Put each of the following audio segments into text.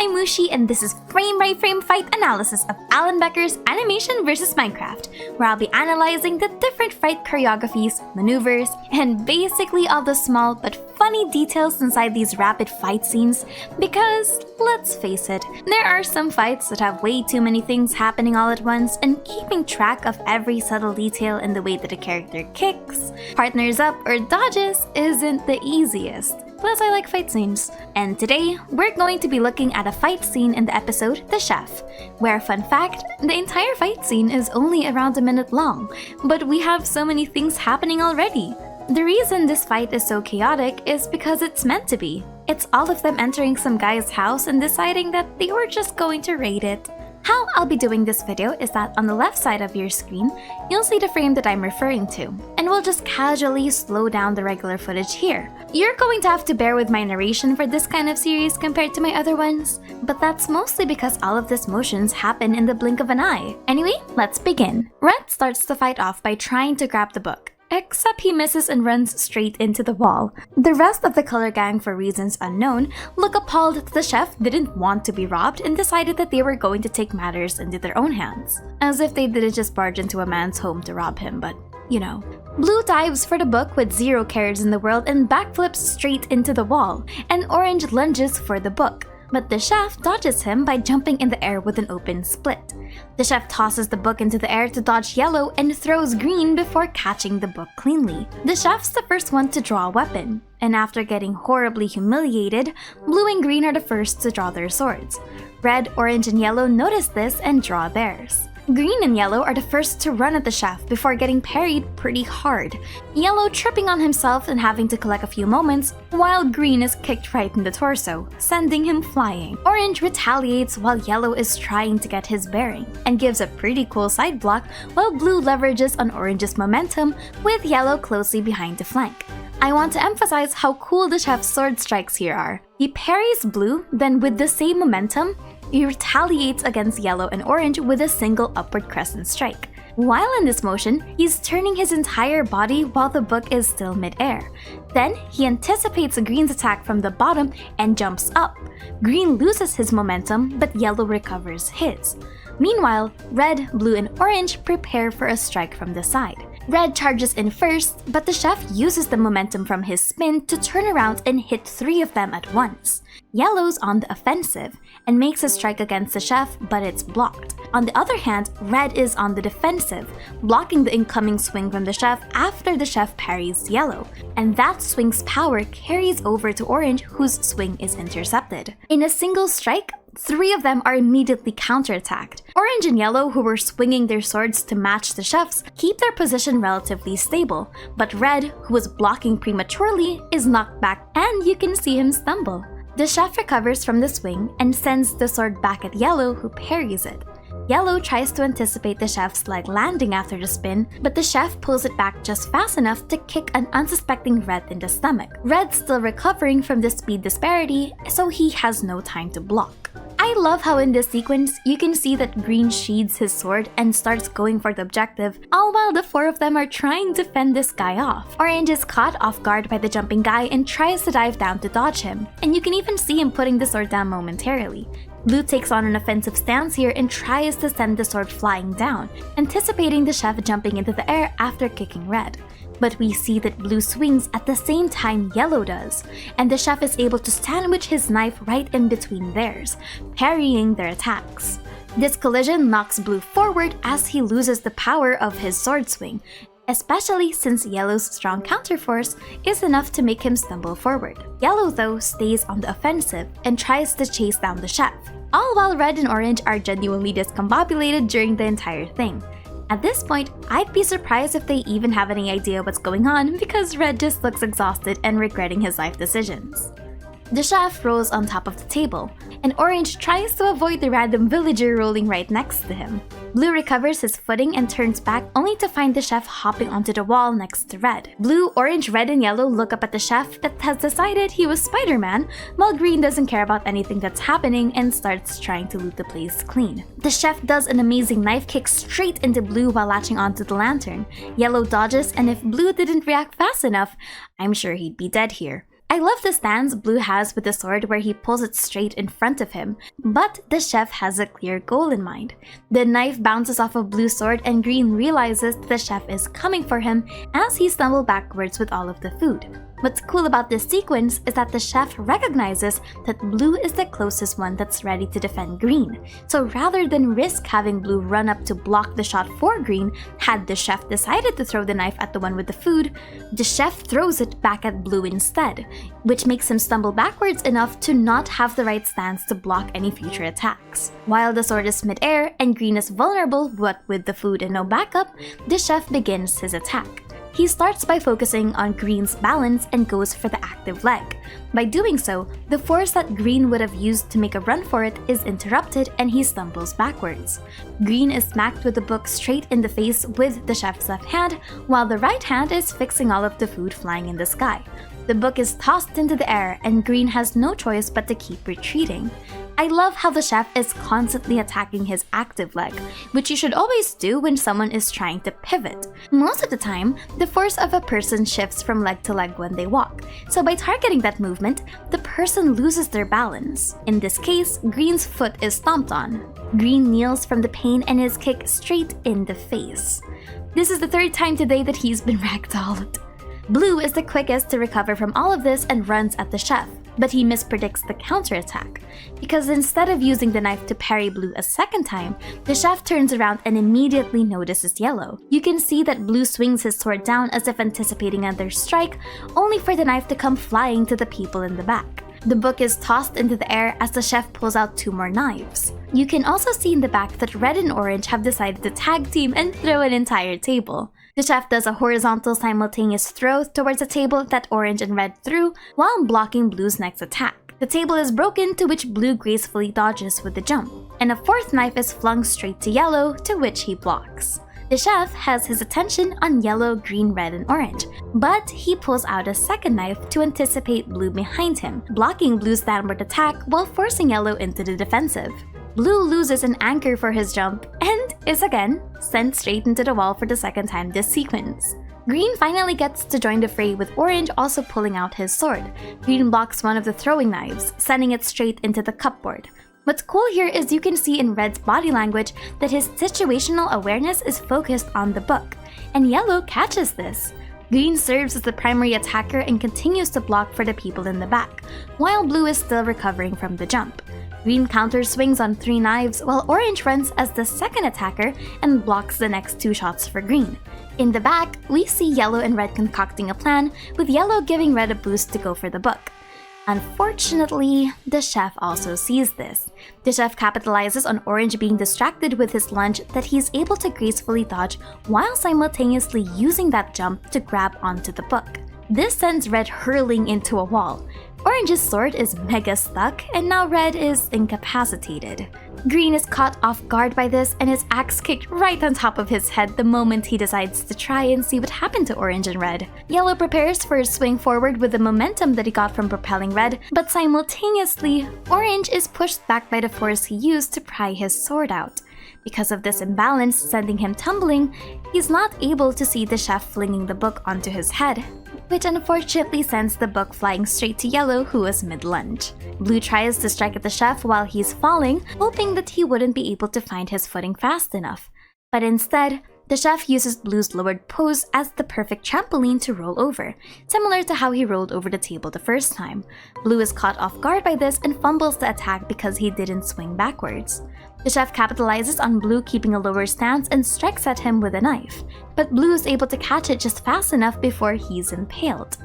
I'm Mushi, and this is frame-by-frame fight analysis of Alan Becker's Animation vs. Minecraft, where I'll be analyzing the different fight choreographies, maneuvers, and basically all the small but funny details inside these rapid fight scenes, because, let's face it, there are some fights that have way too many things happening all at once, and keeping track of every subtle detail in the way that a character kicks, partners up, or dodges isn't the easiest. Plus, I like fight scenes. And today, we're going to be looking at a fight scene in the episode The Chef, where, fun fact, the entire fight scene is only around a minute long, but we have so many things happening already. The reason this fight is so chaotic is because it's meant to be. It's all of them entering some guy's house and deciding that they were just going to raid it. How I'll be doing this video is that on the left side of your screen, you'll see the frame that I'm referring to, and we'll just casually slow down the regular footage here. You're going to have to bear with my narration for this kind of series compared to my other ones, but that's mostly because all of these motions happen in the blink of an eye. Anyway, let's begin. Red starts the fight off by trying to grab the book, except he misses and runs straight into the wall. The rest of the color gang, for reasons unknown, look appalled that the chef didn't want to be robbed and decided that they were going to take matters into their own hands. As if they didn't just barge into a man's home to rob him, but you know. Blue dives for the book with zero cares in the world and backflips straight into the wall, and Orange lunges for the book. But the chef dodges him by jumping in the air with an open split. The chef tosses the book into the air to dodge Yellow and throws Green before catching the book cleanly. The chef's the first one to draw a weapon, and after getting horribly humiliated, Blue and Green are the first to draw their swords. Red, Orange, and Yellow notice this and draw theirs. Green and Yellow are the first to run at the chef before getting parried pretty hard, Yellow tripping on himself and having to collect a few moments, while Green is kicked right in the torso, sending him flying. Orange retaliates while Yellow is trying to get his bearing, and gives a pretty cool side block while Blue leverages on Orange's momentum with Yellow closely behind to flank. I want to emphasize how cool the chef's sword strikes here are. He parries Blue, then with the same momentum, he retaliates against Yellow and Orange with a single upward crescent strike. While in this motion, he's turning his entire body while the book is still mid-air. Then, he anticipates Green's attack from the bottom and jumps up. Green loses his momentum, but Yellow recovers his. Meanwhile, Red, Blue, and Orange prepare for a strike from the side. Red charges in first, but the chef uses the momentum from his spin to turn around and hit 3 of them at once. Yellow's on the offensive and makes a strike against the chef, but it's blocked. On the other hand, Red is on the defensive, blocking the incoming swing from the chef after the chef parries Yellow, and that swing's power carries over to Orange, whose swing is intercepted. In a single strike, 3 of them are immediately counterattacked. Orange and Yellow, who were swinging their swords to match the chef's, keep their position relatively stable, but Red, who was blocking prematurely, is knocked back and you can see him stumble. The chef recovers from the swing and sends the sword back at Yellow, who parries it. Yellow tries to anticipate the chef's leg landing after the spin, but the chef pulls it back just fast enough to kick an unsuspecting Red in the stomach. Red's still recovering from the speed disparity, so he has no time to block. I love how in this sequence, you can see that Green sheathes his sword and starts going for the objective, all while the 4 of them are trying to fend this guy off. Orange is caught off guard by the jumping guy and tries to dive down to dodge him, and you can even see him putting the sword down momentarily. Blue takes on an offensive stance here and tries to send the sword flying down, anticipating the chef jumping into the air after kicking Red. But we see that Blue swings at the same time Yellow does, and the chef is able to sandwich his knife right in between theirs, parrying their attacks. This collision knocks Blue forward as he loses the power of his sword swing, especially since Yellow's strong counterforce is enough to make him stumble forward. Yellow, though, stays on the offensive and tries to chase down the chef, all while Red and Orange are genuinely discombobulated during the entire thing. At this point, I'd be surprised if they even have any idea what's going on because Red just looks exhausted and regretting his life decisions. The chef rolls on top of the table, and Orange tries to avoid the random villager rolling right next to him. Blue recovers his footing and turns back only to find the chef hopping onto the wall next to Red. Blue, Orange, Red, and Yellow look up at the chef that has decided he was Spider-Man, while Green doesn't care about anything that's happening and starts trying to loot the place clean. The chef does an amazing knife kick straight into Blue while latching onto the lantern. Yellow dodges, and if Blue didn't react fast enough, I'm sure he'd be dead here. I love the stance Blue has with the sword where he pulls it straight in front of him, but the chef has a clear goal in mind. The knife bounces off of Blue's sword and Green realizes that the chef is coming for him as he stumbles backwards with all of the food. What's cool about this sequence is that the chef recognizes that Blue is the closest one that's ready to defend Green. So rather than risk having Blue run up to block the shot for Green, had the chef decided to throw the knife at the one with the food, the chef throws it back at Blue instead, which makes him stumble backwards enough to not have the right stance to block any future attacks. While the sword is mid-air and Green is vulnerable but with the food and no backup, the chef begins his attack. He starts by focusing on Green's balance and goes for the active leg. By doing so, the force that Green would have used to make a run for it is interrupted and he stumbles backwards. Green is smacked with the book straight in the face with the chef's left hand, while the right hand is fixing all of the food flying in the sky. The book is tossed into the air and Green has no choice but to keep retreating. I love how the chef is constantly attacking his active leg, which you should always do when someone is trying to pivot. Most of the time, the force of a person shifts from leg to leg when they walk, so by targeting that movement, the person loses their balance. In this case, Green's foot is stomped on. Green kneels from the pain and is kicked straight in the face. This is the third time today that he's been ragdolled. Blue is the quickest to recover from all of this and runs at the chef, but he mispredicts the counterattack. Because instead of using the knife to parry Blue a second time, the chef turns around and immediately notices Yellow. You can see that Blue swings his sword down as if anticipating another strike, only for the knife to come flying to the people in the back. The book is tossed into the air as the chef pulls out 2 more knives. You can also see in the back that Red and Orange have decided to tag team and throw an entire table. The chef does a horizontal simultaneous throw towards a table that Orange and Red threw while blocking Blue's next attack. The table is broken, to which Blue gracefully dodges with the jump, and a 4th knife is flung straight to Yellow, to which he blocks. The chef has his attention on Yellow, Green, Red, and Orange, but he pulls out a 2nd knife to anticipate Blue behind him, blocking Blue's downward attack while forcing Yellow into the defensive. Blue loses an anchor for his jump and is again sent straight into the wall for the 2nd time this sequence. Green finally gets to join the fray with Orange also pulling out his sword. Green blocks one of the throwing knives, sending it straight into the cupboard. What's cool here is you can see in Red's body language that his situational awareness is focused on the book, and Yellow catches this. Green serves as the primary attacker and continues to block for the people in the back, while Blue is still recovering from the jump. Green counter swings on 3 knives while Orange runs as the 2nd attacker and blocks the next 2 shots for Green. In the back, we see Yellow and Red concocting a plan, with Yellow giving Red a boost to go for the book. Unfortunately, the chef also sees this. The chef capitalizes on Orange being distracted with his lunge that he's able to gracefully dodge while simultaneously using that jump to grab onto the book. This sends Red hurling into a wall. Orange's sword is mega stuck, and now Red is incapacitated. Green is caught off guard by this and his axe kicked right on top of his head the moment he decides to try and see what happened to Orange and Red. Yellow prepares for his swing forward with the momentum that he got from propelling Red, but simultaneously, Orange is pushed back by the force he used to pry his sword out. Because of this imbalance sending him tumbling, he's not able to see the chef flinging the book onto his head, which unfortunately sends the book flying straight to Yellow, who was mid-lunge. Blue tries to strike at the chef while he's falling, hoping that he wouldn't be able to find his footing fast enough. But instead, the chef uses Blue's lowered pose as the perfect trampoline to roll over, similar to how he rolled over the table the first time. Blue is caught off guard by this and fumbles the attack because he didn't swing backwards. The chef capitalizes on Blue keeping a lower stance and strikes at him with a knife, but Blue is able to catch it just fast enough before he's impaled.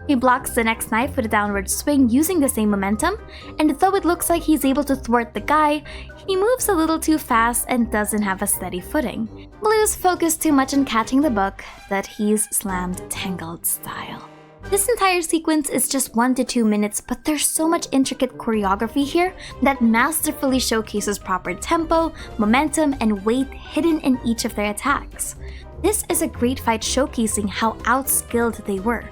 He blocks the next knife with a downward swing using the same momentum, and though it looks like he's able to thwart the guy, he moves a little too fast and doesn't have a steady footing. Blue's focused too much on catching the book that he's slammed Tangled style. This entire sequence is just 1 to 2 minutes, but there's so much intricate choreography here that masterfully showcases proper tempo, momentum, and weight hidden in each of their attacks. This is a great fight showcasing how outskilled they were.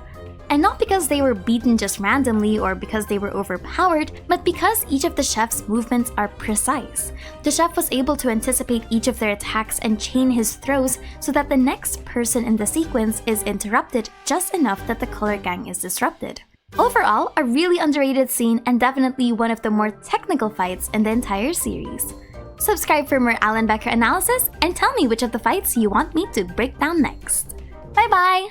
And not because they were beaten just randomly or because they were overpowered, but because each of the chef's movements are precise. The chef was able to anticipate each of their attacks and chain his throws so that the next person in the sequence is interrupted just enough that the color gang is disrupted. Overall, a really underrated scene and definitely one of the more technical fights in the entire series. Subscribe for more Alan Becker analysis and tell me which of the fights you want me to break down next. Bye bye!